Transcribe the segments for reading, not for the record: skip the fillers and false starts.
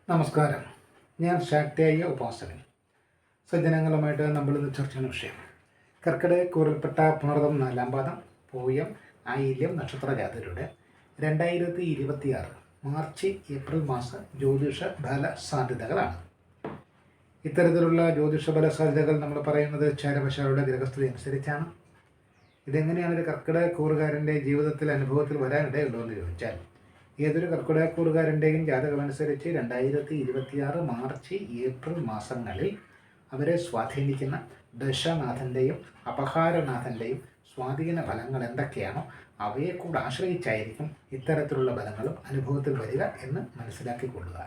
നമസ്കാരം. ഞാൻ ശാക്തേയ ഉപാസകൻ. സജ്ജനങ്ങളുമായിട്ട് നമ്മളിന്ന് ചർച്ച ചെയ്യുന്ന വിഷയം കർക്കിടകക്കൂറിൽപ്പെട്ട പുണർതം 4-ാം പാദം, പൂയം, ആയില്യം നക്ഷത്ര ജാതകരുടെ 2026 മാർച്ച് ഏപ്രിൽ മാസ ജ്യോതിഷ ഫല സാധ്യതകളാണ്. ഇത്തരത്തിലുള്ള ജ്യോതിഷ ഫല സാധ്യതകൾ നമ്മൾ പറയുന്നത് ചാരവശാരുടെ ഗ്രഹസ്ഥിതി അനുസരിച്ചാണ്. ഇതെങ്ങനെയാണ് ഒരു കർക്കിടകക്കൂറുകാരൻ്റെ ജീവിതത്തിൽ അനുഭവത്തിൽ വരാനിടയുള്ളൂ എന്ന് ചോദിച്ചാൽ, ഏതൊരു കർക്കിടകക്കൂറുകാരൻ്റെയും ജാതകമനുസരിച്ച് 2026 മാർച്ച് ഏപ്രിൽ മാസങ്ങളിൽ അവരെ സ്വാധീനിക്കുന്ന ദശനാഥൻ്റെയും അപഹാരനാഥൻ്റെയും സ്വാധീന ഫലങ്ങൾ എന്തൊക്കെയാണോ അവയെ കൂടെ ആശ്രയിച്ചായിരിക്കും ഇത്തരത്തിലുള്ള ഫലങ്ങളും അനുഭവത്തിൽ വരിക എന്ന് മനസ്സിലാക്കിക്കൊള്ളുക.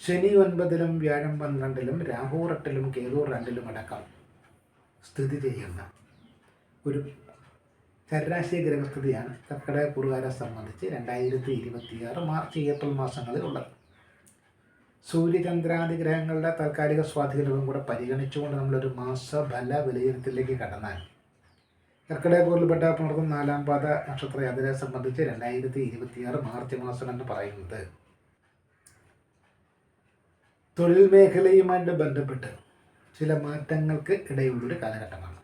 ശനി 9-ലും വ്യാഴം 12-ലും രാഹു 8-ലും കേതു 2-ലും അടക്കം സ്ഥിതി ചെയ്യുന്ന ഒരു ശരാശരി ഗ്രഹസ്ഥിതിയാണ് കർക്കിടകക്കൂറുകാരെ സംബന്ധിച്ച് 2026 മാർച്ച് ഏപ്രിൽ മാസങ്ങളിൽ ഉള്ളത്. സൂര്യചന്ദ്രാദി ഗ്രഹങ്ങളുടെ താൽക്കാലിക സ്വാധീനവും കൂടെ പരിഗണിച്ചുകൊണ്ട് നമ്മളൊരു മാസഫല വിലയിരുത്തലിലേക്ക് കടന്നാൽ, കർക്കിടകക്കൂറിൽപ്പെട്ട പുണർതം 4-ാം പാദ നക്ഷത്ര അതിനെ സംബന്ധിച്ച് 2026 മാർച്ച് മാസം എന്ന് പറയുന്നത് തൊഴിൽ മേഖലയുമായിട്ട് ബന്ധപ്പെട്ട് ചില മാറ്റങ്ങൾക്ക് ഇടയുള്ളൊരു കാലഘട്ടമാണ്.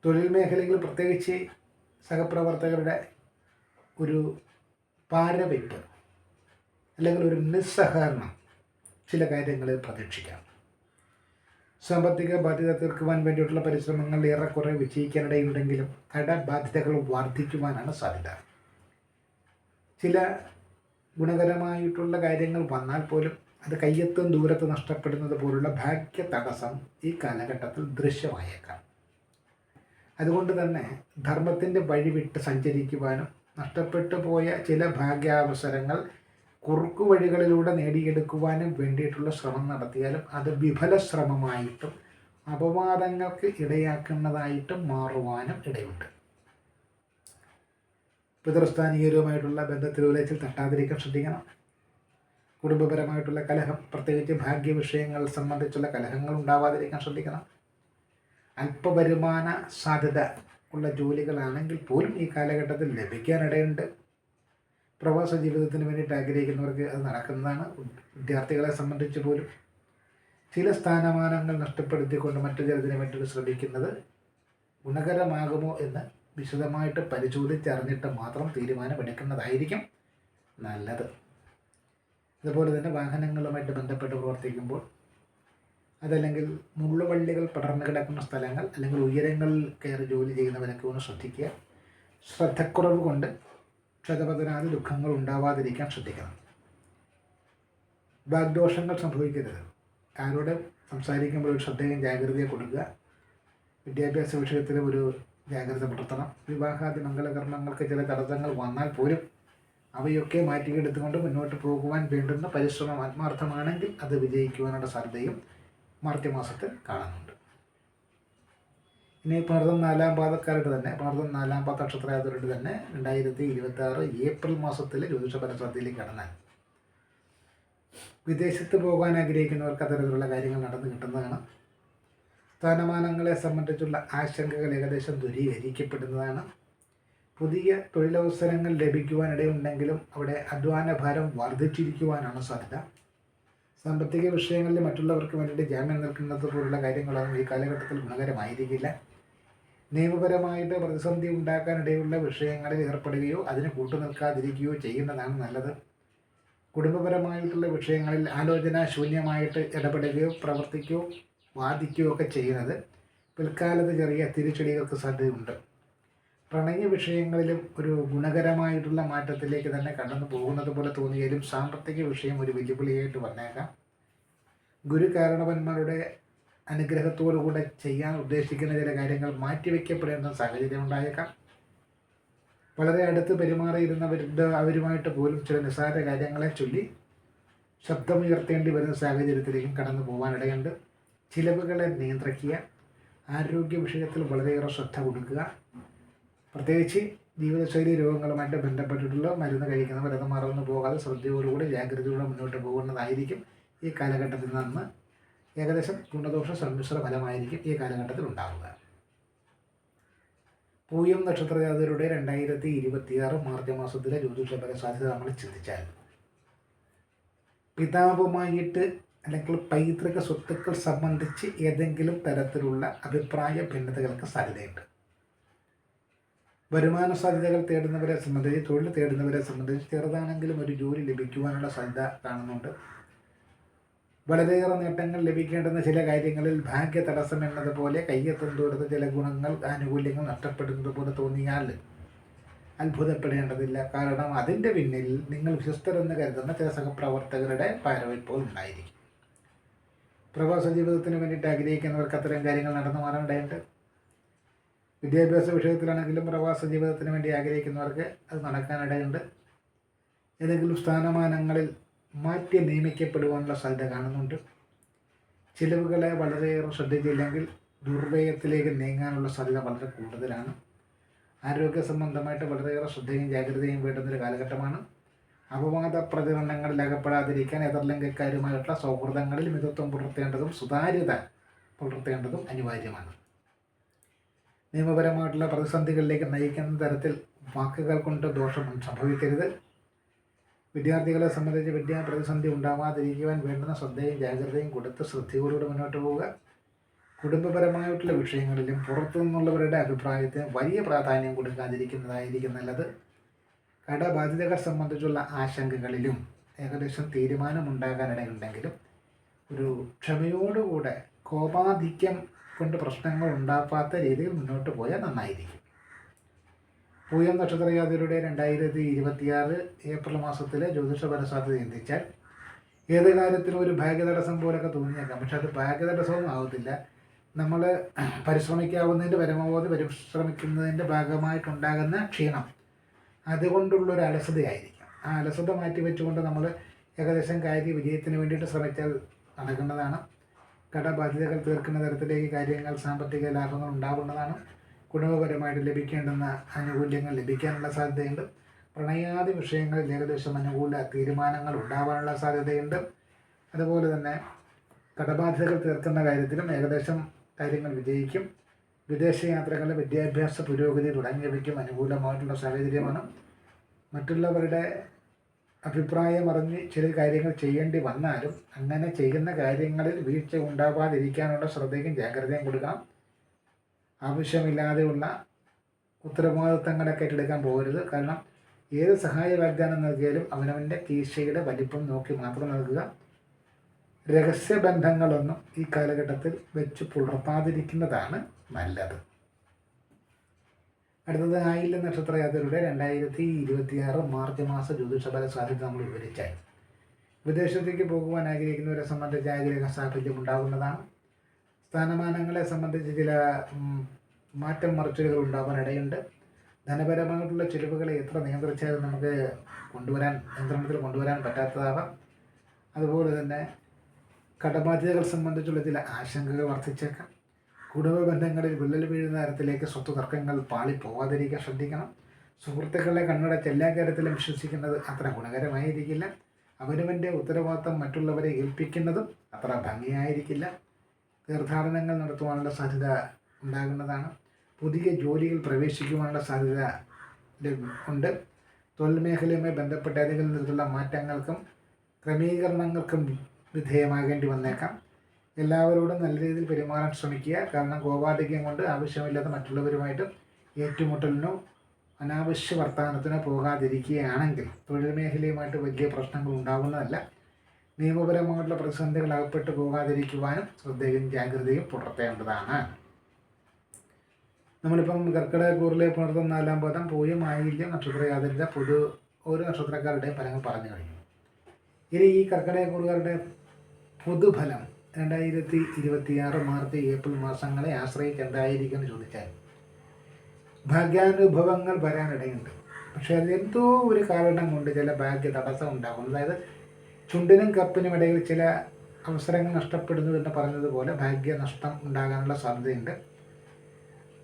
തൊഴിൽ മേഖലയിൽ പ്രത്യേകിച്ച് സഹപ്രവർത്തകരുടെ ഒരു പാരവയ്പ് അല്ലെങ്കിൽ ഒരു നിസ്സഹകരണം ചില കാര്യങ്ങളിൽ പ്രതീക്ഷിക്കാം. സാമ്പത്തിക ബാധ്യത തീർക്കുവാൻ വേണ്ടിയിട്ടുള്ള പരിശ്രമങ്ങൾ ഏറെക്കുറെ വിജയിക്കാനിടയുണ്ടെങ്കിലും കടബാധ്യതകൾ വർദ്ധിക്കുവാനാണ് സാധ്യത. ചില ഗുണകരമായിട്ടുള്ള കാര്യങ്ങൾ വന്നാൽ പോലും അത് കയ്യെത്തും ദൂരത്ത് നഷ്ടപ്പെടുന്നത് പോലുള്ള ഭാഗ്യ തടസ്സം ഈ കാലഘട്ടത്തിൽ ദൃശ്യമായേക്കാം. അതുകൊണ്ട് തന്നെ ധർമ്മത്തിൻ്റെ വഴി വിട്ട് സഞ്ചരിക്കുവാനും നഷ്ടപ്പെട്ടു പോയ ചില ഭാഗ്യാവസരങ്ങൾ കുറുക്കു വഴികളിലൂടെ നേടിയെടുക്കുവാനും വേണ്ടിയിട്ടുള്ള ശ്രമം നടത്തിയാലും അത് വിഫല ശ്രമമായിട്ടും അപവാദങ്ങൾക്ക് ഇടയാക്കുന്നതായിട്ടും മാറുവാനും ഇടയുണ്ട്. പിതൃസ്ഥാനീയരുമായിട്ടുള്ള ബന്ധത്തിൽ ഉലച്ചിൽ തട്ടാതിരിക്കാൻ ശ്രദ്ധിക്കണം. കുടുംബപരമായിട്ടുള്ള കലഹം, പ്രത്യേകിച്ച് ഭാഗ്യവിഷയങ്ങൾ സംബന്ധിച്ചുള്ള കലഹങ്ങൾ ഉണ്ടാവാതിരിക്കാൻ ശ്രദ്ധിക്കണം. അല്പവരുമാന സാധ്യത ഉള്ള ജോലികളാണെങ്കിൽ പോലും ഈ കാലഘട്ടത്തിൽ ലഭിക്കാനിടയുണ്ട്. പ്രവാസ ജീവിതത്തിന് വേണ്ടിയിട്ട് ആഗ്രഹിക്കുന്നവർക്ക് അത് നടക്കുന്നതാണ്. വിദ്യാർത്ഥികളെ സംബന്ധിച്ച് പോലും ചില സ്ഥാനമാനങ്ങൾ നഷ്ടപ്പെടുത്തിക്കൊണ്ട് മറ്റു ചിലതിന് വേണ്ടിയിട്ട് ശ്രമിക്കുന്നത് ഗുണകരമാകുമോ എന്ന് വിശദമായിട്ട് പരിശോധിച്ചറിഞ്ഞിട്ട് മാത്രം തീരുമാനമെടുക്കുന്നതായിരിക്കും നല്ലത്. അതുപോലെ തന്നെ വാഹനങ്ങളുമായിട്ട് ബന്ധപ്പെട്ട് പ്രവർത്തിക്കുമ്പോൾ, അതല്ലെങ്കിൽ മുള്ളുവള്ളികൾ പടർന്നു കിടക്കുന്ന സ്ഥലങ്ങൾ അല്ലെങ്കിൽ ഉയരങ്ങളിൽ കയറി ജോലി ചെയ്യുന്നവരൊക്കെ ഒന്ന് ശ്രദ്ധിക്കുക. ശ്രദ്ധക്കുറവ് കൊണ്ട് ക്ഷതപതനാദി ദുഃഖങ്ങൾ ഉണ്ടാവാതിരിക്കാൻ ശ്രദ്ധിക്കണം. വാഗ്ദോഷങ്ങൾ സംഭവിക്കരുത്. ആരോട് സംസാരിക്കുമ്പോൾ ഒരു ശ്രദ്ധയും ജാഗ്രതയും കൊടുക്കുക. വിദ്യാഭ്യാസ വിഷയത്തിലും ഒരു ജാഗ്രത പുലർത്തണം. വിവാഹാദി മംഗളകർമ്മങ്ങൾക്ക് ചില തടസ്സങ്ങൾ വന്നാൽ പോലും അവയൊക്കെ മാറ്റിയെടുത്തുകൊണ്ട് മുന്നോട്ട് പോകുവാൻ വേണ്ടുന്ന പരിശ്രമം ആത്മാർത്ഥമാണെങ്കിൽ അത് വിജയിക്കുവാനുള്ള സാധ്യതയും മാർച്ച് മാസത്തിൽ കാണുന്നുണ്ട്. ഇനി പുണർതം 4-ാം പാദക്കാരുടെ തന്നെ, പുണർതം 4-ാം പാദ നക്ഷത്രയായവരുടെ തന്നെ 2026 ഏപ്രിൽ മാസത്തിലെ ജ്യോതിഷ ഫലസാധ്യതയിലേക്ക് കടന്നാൽ, വിദേശത്ത് പോകാൻ ആഗ്രഹിക്കുന്നവർക്ക് അത്തരത്തിലുള്ള കാര്യങ്ങൾ നടന്നു കിട്ടുന്നതാണ്. സ്ഥാനമാനങ്ങളെ സംബന്ധിച്ചുള്ള ആശങ്കകൾ ഏകദേശം ദൂരീകരിക്കപ്പെടുന്നതാണ്. പുതിയ തൊഴിലവസരങ്ങൾ ലഭിക്കുവാനിടയുണ്ടെങ്കിലും അവിടെ അധ്വാന ഭാരം വർദ്ധിച്ചിരിക്കുവാനാണ് സാധ്യത. സാമ്പത്തിക വിഷയങ്ങളിൽ മറ്റുള്ളവർക്ക് വേണ്ടി ജാമ്യം നിൽക്കുന്നത് പോലുള്ള കാര്യങ്ങളൊന്നും ഈ കാലഘട്ടത്തിൽ ഗുണകരമായിരിക്കില്ല. നിയമപരമായിട്ട് പ്രതിസന്ധി ഉണ്ടാക്കാനിടയുള്ള വിഷയങ്ങളിൽ ഏർപ്പെടുകയോ അതിന് കൂട്ടുനിൽക്കാതിരിക്കുകയോ ചെയ്യുന്നതാണ് നല്ലത്. കുടുംബപരമായിട്ടുള്ള വിഷയങ്ങളിൽ ആലോചനാശൂന്യമായിട്ട് ഇടപെടുകയോ പ്രവർത്തിക്കുകയോ വാദിക്കുകയോ ഒക്കെ ചെയ്യുന്നത് പിൽക്കാലത്ത് ചെറിയ തിരിച്ചടികൾക്ക് സാധ്യതയുണ്ട്. പ്രണയ വിഷയങ്ങളിലും ഒരു ഗുണകരമായിട്ടുള്ള മാറ്റത്തിലേക്ക് തന്നെ കടന്നു പോകുന്നത് പോലെ തോന്നിയാലും സാമ്പത്തിക വിഷയം ഒരു വെല്ലുവിളിയായിട്ട് വന്നേക്കാം. ഗുരുകാരണവന്മാരുടെ അനുഗ്രഹത്തോടുകൂടെ ചെയ്യാൻ ഉദ്ദേശിക്കുന്ന ചില കാര്യങ്ങൾ മാറ്റിവെക്കപ്പെടേണ്ട സാഹചര്യം ഉണ്ടായേക്കാം. വളരെ അടുത്ത് പെരുമാറിയിരുന്നവരുടെ അവരുമായിട്ട് പോലും ചില നിസ്സാര കാര്യങ്ങളെ ചൊല്ലി ശബ്ദമുയർത്തേണ്ടി വരുന്ന സാഹചര്യത്തിലേക്കും കടന്നു പോകാനിടയുണ്ട്. ചിലവുകളെ നിയന്ത്രിക്കുക. ആരോഗ്യ വിഷയത്തിൽ വളരെയേറെ ശ്രദ്ധ കൊടുക്കുക. പ്രത്യേകിച്ച് ജീവിതശൈലി രോഗങ്ങളുമായിട്ട് ബന്ധപ്പെട്ടിട്ടുള്ള മരുന്ന് കഴിക്കുന്നവർ അത് മറന്നു പോകാതെ ശ്രദ്ധയോടുകൂടി ജാഗ്രതയോടെ മുന്നോട്ട് പോകുന്നതായിരിക്കും ഈ കാലഘട്ടത്തിൽ നിന്ന് ഏകദേശം ഗുണദോഷ സമ്മിശ്ര ഫലമായിരിക്കും ഈ കാലഘട്ടത്തിൽ ഉണ്ടാവുക. പൂയം നക്ഷത്രജാതരുടെ 2026 മാർച്ച് മാസത്തിലെ ജ്യോതിഷ ഫല സാധ്യത നമ്മൾ ചിന്തിച്ചാൽ, പിതാവുമായിട്ട് അല്ലെങ്കിൽ പൈതൃക സ്വത്തുക്കൾ സംബന്ധിച്ച് ഏതെങ്കിലും തരത്തിലുള്ള അഭിപ്രായ ഭിന്നതകൾക്ക് സാധ്യതയുണ്ട്. വരുമാന സാധ്യതകൾ തേടുന്നവരെ സംബന്ധിച്ച്, തൊഴിൽ തേടുന്നവരെ സംബന്ധിച്ച് ചെറുതാണെങ്കിലും ഒരു ജോലി ലഭിക്കുവാനുള്ള സാധ്യത കാണുന്നുണ്ട്. വളരെയേറെ നേട്ടങ്ങൾ ലഭിക്കേണ്ടുന്ന ചില കാര്യങ്ങളിൽ ഭാഗ്യ തടസ്സം എന്നതുപോലെ കയ്യെത്തും ദൂരത്ത് ചില ഗുണങ്ങൾ, ആനുകൂല്യങ്ങൾ നഷ്ടപ്പെടുന്നത് പോലെ തോന്നിയാൽ അത്ഭുതപ്പെടേണ്ടതില്ല. കാരണം അതിൻ്റെ പിന്നിൽ നിങ്ങൾ വിശ്വസ്തരെന്ന് കരുതുന്ന ചില സഹപ്രവർത്തകരുടെ പാരവയ്പുകൾ ഉണ്ടായിരിക്കും. പ്രവാസ ജീവിതത്തിന് വേണ്ടിയിട്ട് ആഗ്രഹിക്കുന്നവർക്ക് അത്തരം കാര്യങ്ങൾ നടന്നു മാറേണ്ടതുണ്ട്. വിദ്യാഭ്യാസ വിഷയത്തിലാണെങ്കിലും പ്രവാസ ജീവിതത്തിന് വേണ്ടി ആഗ്രഹിക്കുന്നവർക്ക് അത് നടക്കാനിടയുണ്ട്. ഏതെങ്കിലും സ്ഥാനമാനങ്ങളിൽ മാറ്റി നിയമിക്കപ്പെടുവാനുള്ള സാധ്യത കാണുന്നുണ്ട്. ചിലവുകളെ വളരെയേറെ ശ്രദ്ധിച്ചില്ലെങ്കിൽ ദുർവ്യയത്തിലേക്ക് നീങ്ങാനുള്ള സാധ്യത വളരെ കൂടുതലാണ്. ആരോഗ്യ സംബന്ധമായിട്ട് വളരെയേറെ ശ്രദ്ധയും ജാഗ്രതയും വേണ്ടുന്നൊരു കാലഘട്ടമാണ്. അപവാദ പ്രചരണങ്ങളിൽ അകപ്പെടാതിരിക്കാൻ എതിർലിംഗക്കാരുമായിട്ടുള്ള സൗഹൃദങ്ങളിൽ മിതത്വം പുലർത്തേണ്ടതും സുതാര്യത പുലർത്തേണ്ടതും അനിവാര്യമാണ്. നിയമപരമായിട്ടുള്ള പ്രതിസന്ധികളിലേക്ക് നയിക്കുന്ന തരത്തിൽ വാക്കുകൾ കൊണ്ട് ദോഷം സംഭവിക്കരുത്. വിദ്യാർത്ഥികളെ സംബന്ധിച്ച് പ്രതിസന്ധി ഉണ്ടാവാതിരിക്കുവാൻ വേണ്ടുന്ന ശ്രദ്ധയും ജാഗ്രതയും കൊടുത്ത് ശ്രദ്ധയോടുകൂടി മുന്നോട്ട് പോവുക. കുടുംബപരമായിട്ടുള്ള വിഷയങ്ങളിലും പുറത്തു നിന്നുള്ളവരുടെ അഭിപ്രായത്തിന് വലിയ പ്രാധാന്യം കൊടുക്കാതിരിക്കുന്നതായിരിക്കും നല്ലത്. കടബാധ്യതകൾ സംബന്ധിച്ചുള്ള ആശങ്കകളിലും ഏകദേശം തീരുമാനമുണ്ടാകാനിടയുണ്ടെങ്കിലും ഒരു ക്ഷമയോടുകൂടെ കോപാധിക്യം കൊണ്ട് പ്രശ്നങ്ങൾ ഉണ്ടാക്കാത്ത രീതിയിൽ മുന്നോട്ട് പോയാൽ നന്നായിരിക്കും. പൂയം നക്ഷത്രജാതരുടെ 2026 ഏപ്രിൽ മാസത്തിലെ ജ്യോതിഷപര സാധ്യത ചിന്തിച്ചാൽ ഏത് കാര്യത്തിലും ഒരു ഭാഗ്യതടസ്സം പോലൊക്കെ തോന്നിയേക്കാം. പക്ഷെ അത് ഭാഗ്യതടസ്സമൊന്നും ആവത്തില്ല. നമ്മൾ പരിശ്രമിക്കാവുന്നതിൻ്റെ പരമാവധി പരിശ്രമിക്കുന്നതിൻ്റെ ഭാഗമായിട്ടുണ്ടാകുന്ന ക്ഷീണം, അതുകൊണ്ടുള്ളൊരു അലസതയായിരിക്കും. ആ അലസത മാറ്റി വെച്ചുകൊണ്ട് നമ്മൾ ഏകദേശം വിജയത്തിന് വേണ്ടിയിട്ട് ശ്രമിച്ചാൽ നടക്കുന്നതാണ്. കടബാധ്യതകൾ തീർക്കുന്ന തരത്തിലേക്ക് കാര്യങ്ങൾ, സാമ്പത്തിക ലാഭങ്ങൾ ഉണ്ടാവുന്നതാണ്. കുടുംബപരമായിട്ട് ലഭിക്കേണ്ടുന്ന ആനുകൂല്യങ്ങൾ ലഭിക്കാനുള്ള സാധ്യതയുണ്ട്. പ്രണയാദി വിഷയങ്ങളിൽ ഏകദേശം അനുകൂല തീരുമാനങ്ങൾ ഉണ്ടാവാനുള്ള സാധ്യതയുണ്ട്. അതുപോലെ തന്നെ കടബാധ്യതകൾ തീർക്കുന്ന കാര്യത്തിലും ഏകദേശം കാര്യങ്ങൾ വിജയിക്കും. വിദേശയാത്രകൾ, വിദ്യാഭ്യാസ പുരോഗതി തുടങ്ങിയവയ്ക്കും അനുകൂലമായിട്ടുള്ള സാഹചര്യമാണ്. മറ്റുള്ളവരുടെ അഭിപ്രായം അറിഞ്ഞ് ചില കാര്യങ്ങൾ ചെയ്യേണ്ടി വന്നാലും അങ്ങനെ ചെയ്യുന്ന കാര്യങ്ങളിൽ വീഴ്ച ഉണ്ടാവാതിരിക്കാനുള്ള ശ്രദ്ധയും ജാഗ്രതയും കൊടുക്കണം. ആവശ്യമില്ലാതെയുള്ള ഉത്തരവാദിത്തങ്ങളൊക്കെ ഏറ്റെടുക്കാൻ പോകരുത്. കാരണം ഏത് സഹായ വാഗ്ദാനം നൽകിയാലും അവനവൻ്റെ കീശയുടെ വലിപ്പം നോക്കി മാത്രം നൽകുക. രഹസ്യബന്ധങ്ങളൊന്നും ഈ കാലഘട്ടത്തിൽ വെച്ച് പുലർത്താതിരിക്കുന്നതാണ് നല്ലത്. അടുത്തത് ആയില്യം നക്ഷത്രജാതരുടെ 2026 മാർച്ച് മാസ ജ്യോതിഷപര സാധ്യത നമ്മൾ വിവരിച്ചായി. വിദേശത്തേക്ക് പോകുവാൻ ആഗ്രഹിക്കുന്നവരെ സംബന്ധിച്ച് ആഗ്രഹ സാഫല്യം ഉണ്ടാകുന്നതാണ്. സ്ഥാനമാനങ്ങളെ സംബന്ധിച്ച് ചില മാറ്റം മറിച്ചിലുകൾ ഉണ്ടാകാനിടയുണ്ട്. ധനപരമായിട്ടുള്ള ചിലവുകളെ എത്ര നിയന്ത്രിച്ചാലും നമുക്ക് നിയന്ത്രണത്തിൽ കൊണ്ടുവരാൻ പറ്റാത്തതാവാം. അതുപോലെ തന്നെ കടബാധ്യതകൾ സംബന്ധിച്ചുള്ള ചില ആശങ്കകൾ വർദ്ധിച്ചേക്കാം. കുടുംബ ബന്ധങ്ങളിൽ വിള്ളൽ വീഴുന്ന തരത്തിലേക്ക് സ്വത്ത് തർക്കങ്ങൾ പാളിപ്പോവാതിരിക്കാൻ ശ്രദ്ധിക്കണം. സുഹൃത്തുക്കളെ കണ്ണടച്ച് എല്ലാ കാര്യത്തിലും വിശ്വസിക്കുന്നത് അത്ര ഗുണകരമായിരിക്കില്ല. അവനവൻ്റെ ഉത്തരവാദിത്തം മറ്റുള്ളവരെ ഏൽപ്പിക്കുന്നതും അത്ര ഭംഗിയായിരിക്കില്ല. തീർത്ഥാടനങ്ങൾ നടത്തുവാനുള്ള സാധ്യത ഉണ്ടാകുന്നതാണ്. പുതിയ ജോലിയിൽ പ്രവേശിക്കുവാനുള്ള സാധ്യത ഉണ്ട്. തൊഴിൽ മേഖലയുമായി ബന്ധപ്പെട്ട ഏതെങ്കിലും തരത്തിലുള്ള മാറ്റങ്ങൾക്കും ക്രമീകരണങ്ങൾക്കും വിധേയമാകേണ്ടി വന്നേക്കാം. എല്ലാവരോടും നല്ല രീതിയിൽ പെരുമാറാൻ ശ്രമിക്കുക. കാരണം കോപാധിക്യം കൊണ്ട് ആവശ്യമില്ലാത്ത മറ്റുള്ളവരുമായിട്ട് ഏറ്റുമുട്ടലിനോ അനാവശ്യ വർത്തമാനത്തിനോ പോകാതിരിക്കുകയാണെങ്കിൽ തൊഴിൽ മേഖലയുമായിട്ട് വലിയ പ്രശ്നങ്ങൾ ഉണ്ടാകുന്നതല്ല. നിയമപരമായിട്ടുള്ള പ്രതിസന്ധികൾ അകപ്പെട്ടു പോകാതിരിക്കുവാനും ശ്രദ്ധയും ജാഗ്രതയും പുലർത്തേണ്ടതാണ്. നമ്മളിപ്പം കർക്കിടകക്കൂറിലെ പുണർത്തം 4-ാം പാദം പൂയം ആയില്യം നക്ഷത്രജാതരുടെ ഓരോ നക്ഷത്രക്കാരുടെയും ഫലങ്ങൾ പറഞ്ഞു കഴിഞ്ഞു. ഇനി ഈ കർക്കിടകക്കൂറുകാരുടെ പൊതുഫലം 2026 മാർച്ച് ഏപ്രിൽ മാസങ്ങളെ ആശ്രയിച്ച് എന്തായിരിക്കുമെന്ന് ചോദിച്ചാൽ ഭാഗ്യാനുഭവങ്ങൾ വരാനിടയുണ്ട്. പക്ഷേ അതെന്തോ ഒരു കാരണം കൊണ്ട് ചില ഭാഗ്യ തടസ്സം ഉണ്ടാകും. അതായത് ചുണ്ടിനും കപ്പിനും ഇടയിൽ ചില അവസരങ്ങൾ നഷ്ടപ്പെടുന്നു എന്ന് പറഞ്ഞതുപോലെ ഭാഗ്യനഷ്ടം ഉണ്ടാകാനുള്ള സാധ്യതയുണ്ട്.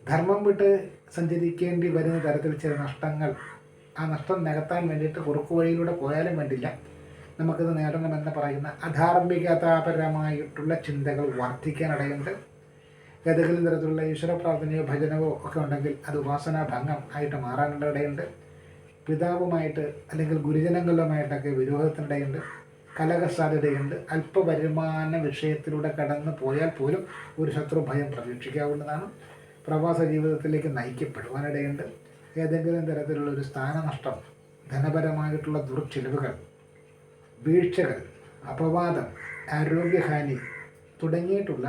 ധർമ്മം വിട്ട് സഞ്ചരിക്കേണ്ടി വരുന്ന തരത്തിൽ ചില നഷ്ടങ്ങൾ, ആ നഷ്ടം നികത്താൻ വേണ്ടിയിട്ട് കുറുക്കു വഴിയിലൂടെ പോയാലും വേണ്ടില്ല, നമുക്കിത് നേടണമെന്ന് പറയുന്ന അധാർമികതാപരമായിട്ടുള്ള ചിന്തകൾ വർദ്ധിക്കാനിടയുണ്ട്. ഏതെങ്കിലും തരത്തിലുള്ള ഈശ്വര പ്രാർത്ഥനയോ ഭജനവോ ഒക്കെ ഉണ്ടെങ്കിൽ അത് ഉപാസനാഭംഗം ആയിട്ട് മാറാനിടയുണ്ട്. പിതാവുമായിട്ട് അല്ലെങ്കിൽ ഗുരുജനങ്ങളുമായിട്ടൊക്കെ വിരോധത്തിനിടയുണ്ട്. കലഹ സാധ്യതയുണ്ട്. അല്പവരുമാന വിഷയത്തിലൂടെ കടന്നു പോയാൽ പോലും ഒരു ശത്രുഭയം പ്രതീക്ഷിക്കാവുന്നതാണ്. പ്രവാസ ജീവിതത്തിലേക്ക് നയിക്കപ്പെടുവാനിടയുണ്ട്. ഏതെങ്കിലും തരത്തിലുള്ള ഒരു സ്ഥാനനഷ്ടം, ധനപരമായിട്ടുള്ള ദുർച്ചിലവുകൾ, വീഴ്ചകൾ, അപവാദം, ആരോഗ്യഹാനി തുടങ്ങിയിട്ടുള്ള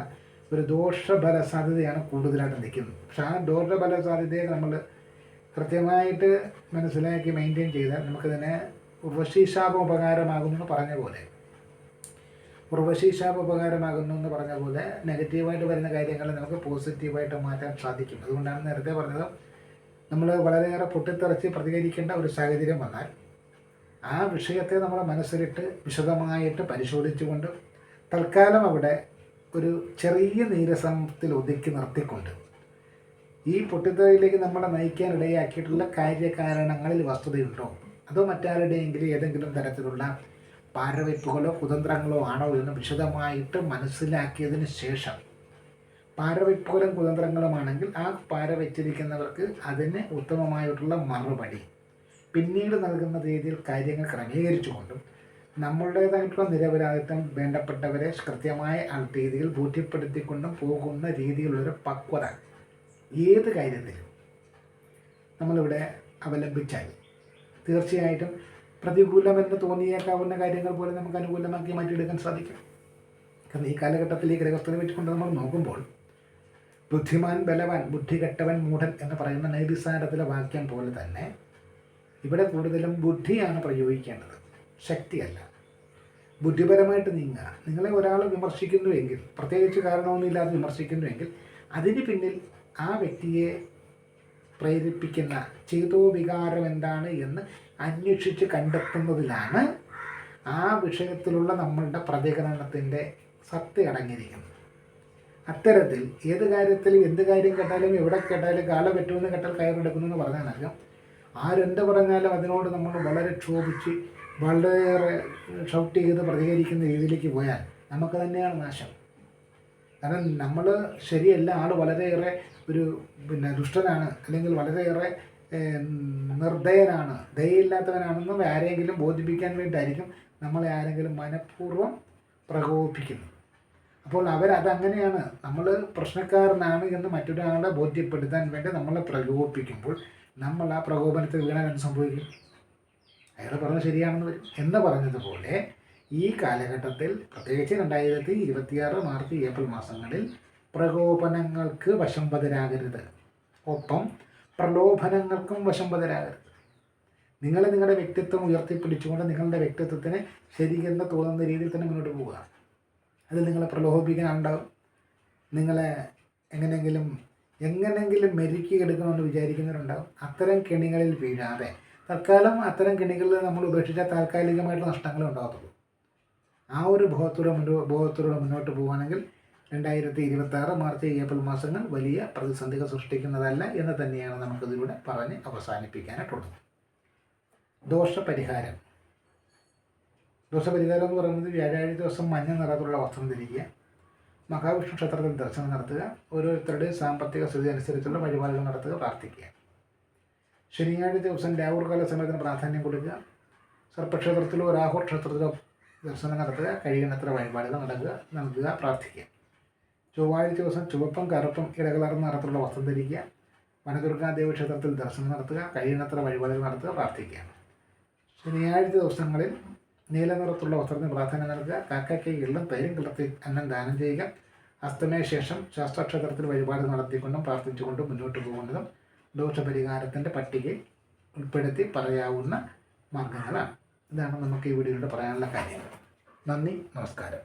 ഒരു ദോഷഫല സാധ്യതയാണ് കൂടുതലായിട്ട് നിൽക്കുന്നത്. പക്ഷെ ആ ദോഷഫല സാധ്യതയെ നമ്മൾ കൃത്യമായിട്ട് മനസ്സിലാക്കി മെയിൻറ്റെയിൻ ചെയ്താൽ നമുക്കതിനെ ഉർവശീശാപം ഉപകാരമാകുന്നു എന്ന് പറഞ്ഞ പോലെ നെഗറ്റീവായിട്ട് വരുന്ന കാര്യങ്ങൾ നമുക്ക് പോസിറ്റീവായിട്ട് മാറ്റാൻ സാധിക്കും. അതുകൊണ്ടാണ് നേരത്തെ പറഞ്ഞത്, നമ്മൾ വളരെയേറെ പൊട്ടിത്തെറിച്ച് പ്രതികരിക്കേണ്ട ഒരു സാഹചര്യം വന്നാൽ ആ വിഷയത്തെ നമ്മൾ മനസ്സിലിട്ട് വിശദമായിട്ട് പരിശോധിച്ചുകൊണ്ട് തൽക്കാലം അവിടെ ഒരു ചെറിയ നീരസത്തിൽ ഒതുക്കി നിർത്തിക്കൊണ്ട് ഈ പൊട്ടിത്തെറിയിലേക്ക് നമ്മളെ നയിക്കാൻ ഇടയാക്കിയിട്ടുള്ള കാര്യകാരണങ്ങളിൽ വസ്തുതയുണ്ടോ, അതോ മറ്റാരുടെയെങ്കിലും ഏതെങ്കിലും തരത്തിലുള്ള പാരവയ്പ്പുകളോ കുതന്ത്രങ്ങളോ ആണോ എന്ന് വിശദമായിട്ട് മനസ്സിലാക്കിയതിന് ശേഷം, പാരവയ്പ്പുകളും കുതന്ത്രങ്ങളുമാണെങ്കിൽ ആ പാരവെച്ചിരിക്കുന്നവർക്ക് അതിന് ഉത്തമമായിട്ടുള്ള മറുപടി പിന്നീട് നൽകുന്ന രീതിയിൽ കാര്യങ്ങൾ ക്രമീകരിച്ചുകൊണ്ടും നമ്മളുടേതായിട്ടുള്ള നിരപരാധിത്വം വേണ്ടപ്പെട്ടവരെ കൃത്യമായ രീതിയിൽ ബോധ്യപ്പെടുത്തിക്കൊണ്ടും പോകുന്ന രീതിയിലുള്ളൊരു പക്വത ഏത് കാര്യത്തിലും നമ്മളിവിടെ അവലംബിച്ചാൽ തീർച്ചയായിട്ടും പ്രതികൂലമെന്ന് തോന്നിയേക്കാവുന്ന കാര്യങ്ങൾ പോലും നമുക്ക് അനുകൂലമാക്കി മാറ്റിയെടുക്കാൻ സാധിക്കും. കാരണം ഈ കാലഘട്ടത്തിൽ ഈ ഗ്രഹസ്ഥനെ വെച്ചുകൊണ്ട് നമ്മൾ നോക്കുമ്പോൾ ബുദ്ധിമാൻ ബലവാൻ, ബുദ്ധി കെട്ടവൻ മൂഢൻ എന്ന് പറയുന്ന നൈതിസാരത്തിലെ വാക്യം പോലെ തന്നെ ഇവിടെ കൂടുതലും ബുദ്ധിയാണ് പ്രയോഗിക്കേണ്ടത്, ശക്തിയല്ല. ബുദ്ധിപരമായിട്ട് നീങ്ങുക. നിങ്ങളെ ഒരാൾ വിമർശിക്കുന്നുവെങ്കിൽ, പ്രത്യേകിച്ച് കാരണമൊന്നുമില്ലാതെ വിമർശിക്കുന്നുവെങ്കിൽ അതിന് പിന്നിൽ ആ വ്യക്തിയെ പ്രേരിപ്പിക്കുന്ന ചേതോ വികാരം എന്താണ് എന്ന് അന്വേഷിച്ച് കണ്ടെത്തുന്നതിലാണ് ആ വിഷയത്തിലുള്ള നമ്മളുടെ പ്രതികരണത്തിൻ്റെ സത്യ അടങ്ങിയിരിക്കുന്നത്. അത്തരത്തിൽ ഏത് കാര്യത്തിലും എന്ത് കാര്യം കേട്ടാലും എവിടെ കേട്ടാലും കാല പറ്റുമെന്ന് കേട്ടാൽ കയറെടുക്കുന്നു എന്ന് പറഞ്ഞാൽ ആരെന്ത് പറഞ്ഞാലും അതിനോട് നമ്മൾ വളരെ ക്ഷോഭിച്ച് വളരെയേറെ ഷൗട്ട് ചെയ്ത് പ്രതികരിക്കുന്ന രീതിയിലേക്ക് പോയാൽ നമുക്ക് തന്നെയാണ് നാശം. കാരണം നമ്മൾ ശരിയല്ല, ആൾ വളരെയേറെ ഒരു ദുഷ്ടനാണ്, അല്ലെങ്കിൽ വളരെയേറെ നിർദ്ദയനാണ്, ദയയില്ലാത്തവനാണെന്നും ആരെങ്കിലും ബോധിപ്പിക്കാൻ വേണ്ടിയിട്ടായിരിക്കും നമ്മളെ ആരെങ്കിലും മനഃപൂർവ്വം പ്രകോപിപ്പിക്കുന്നത്. അപ്പോൾ അവരതങ്ങനെയാണ്, നമ്മൾ പ്രശ്നക്കാരനാണ് എന്ന് മറ്റൊരാളെ ബോധ്യപ്പെടുത്താൻ വേണ്ടി നമ്മളെ പ്രകോപിപ്പിക്കുമ്പോൾ നമ്മൾ ആ പ്രകോപനത്തിൽ വീണാൽ എന്ത് സംഭവിക്കും? അയാൾ പറഞ്ഞത് ശരിയാണെന്ന് വരും. എന്ന് പറഞ്ഞതുപോലെ ഈ കാലഘട്ടത്തിൽ പ്രത്യേകിച്ച് 2026 മാർച്ച് ഏപ്രിൽ മാസങ്ങളിൽ പ്രകോപനങ്ങൾക്ക് വശംവദരാകരുത്, ഒപ്പം പ്രലോഭനങ്ങൾക്കും വശംവദരാകരുത്. നിങ്ങളുടെ വ്യക്തിത്വം ഉയർത്തിപ്പിടിച്ചുകൊണ്ട് നിങ്ങളുടെ വ്യക്തിത്വത്തിന് ശരിയെന്ന് തോന്നുന്ന രീതിയിൽ തന്നെ മുന്നോട്ട് പോവുക. അതിൽ നിങ്ങളെ പ്രലോഭിപ്പിക്കാനുണ്ടാവും, നിങ്ങളെ എങ്ങനെയെങ്കിലും മെരുക്കിയെടുക്കണമെന്ന് വിചാരിക്കുന്നവരുണ്ടാവും. അത്തരം കെണികളിൽ വീഴാതെ തൽക്കാലം അത്തരം കെണികളിൽ നമ്മൾ ഉപേക്ഷിച്ചാൽ താൽക്കാലികമായിട്ടുള്ള നഷ്ടങ്ങളെ ഉണ്ടാകത്തുള്ളൂ. ആ ഒരു ബോധത്തോടെ മുന്നോട്ട് പോകുകയാണെങ്കിൽ 2026 മാർച്ച് ഏപ്രിൽ മാസങ്ങൾ വലിയ പ്രതിസന്ധികൾ സൃഷ്ടിക്കുന്നതല്ല എന്ന് തന്നെയാണ് നമുക്കിതിലൂടെ പറഞ്ഞ് അവസാനിപ്പിക്കാനായിട്ടുള്ളത്. ദോഷപരിഹാരം എന്ന് പറയുന്നത് വ്യാഴാഴ്ച ദിവസം മഞ്ഞ നിറത്തിലുള്ള വസ്ത്രം ധരിക്കുക, മഹാവിഷ്ണു ക്ഷേത്രത്തിൽ ദർശനം നടത്തുക, ഓരോരുത്തരുടെയും സാമ്പത്തിക സ്ഥിതി അനുസരിച്ചുള്ള വഴിപാടുകൾ നടത്തുക, പ്രാർത്ഥിക്കുക. ശനിയാഴ്ച ദിവസം രാഹുർകാല സമയത്തിന് പ്രാധാന്യം കൊടുക്കുക, സർപ്പക്ഷേത്രത്തിലോ രാഹുർ ക്ഷേത്രത്തിലോ ദർശനം നടത്തുക, കഴിയുന്നത്ര വഴിപാടുകൾ നൽകുക, പ്രാർത്ഥിക്കുക. ചൊവ്വാഴ്ച ദിവസം ചുവപ്പും കറുപ്പും ഇടകലർന്ന നിറത്തിലുള്ള വസ്ത്രം ധരിക്കുക, വനദുർഗാദേവി ക്ഷേത്രത്തിൽ ദർശനം നടത്തുക, കഴിയുന്നത്ര വഴിപാടുകൾ നടത്തുക, പ്രാർത്ഥിക്കുക. ശനിയാഴ്ച ദിവസങ്ങളിൽ നീല നിറത്തുള്ള വസ്ത്രത്തിന് പ്രാധാന്യം നൽകുക, കാക്കയ്ക്ക് എള്ളും തൈരും കിളർത്തി അന്നം ദാനം ചെയ്യുക. അസ്തമയ ശേഷം ശാസ്ത്രക്ഷേത്രത്തിൽ വഴിപാട് നടത്തിക്കൊണ്ടും പ്രാർത്ഥിച്ചുകൊണ്ടും മുന്നോട്ട് പോകുന്നതും ദോഷപരിഹാരത്തിൻ്റെ പട്ടികയിൽ ഉൾപ്പെടുത്തി പറയാവുന്ന മാർഗങ്ങളാണ്. ഇതാണ് നമുക്ക് ഈ വീഡിയോയിലൂടെ പറയാനുള്ള കാര്യങ്ങൾ. നന്ദി, നമസ്കാരം.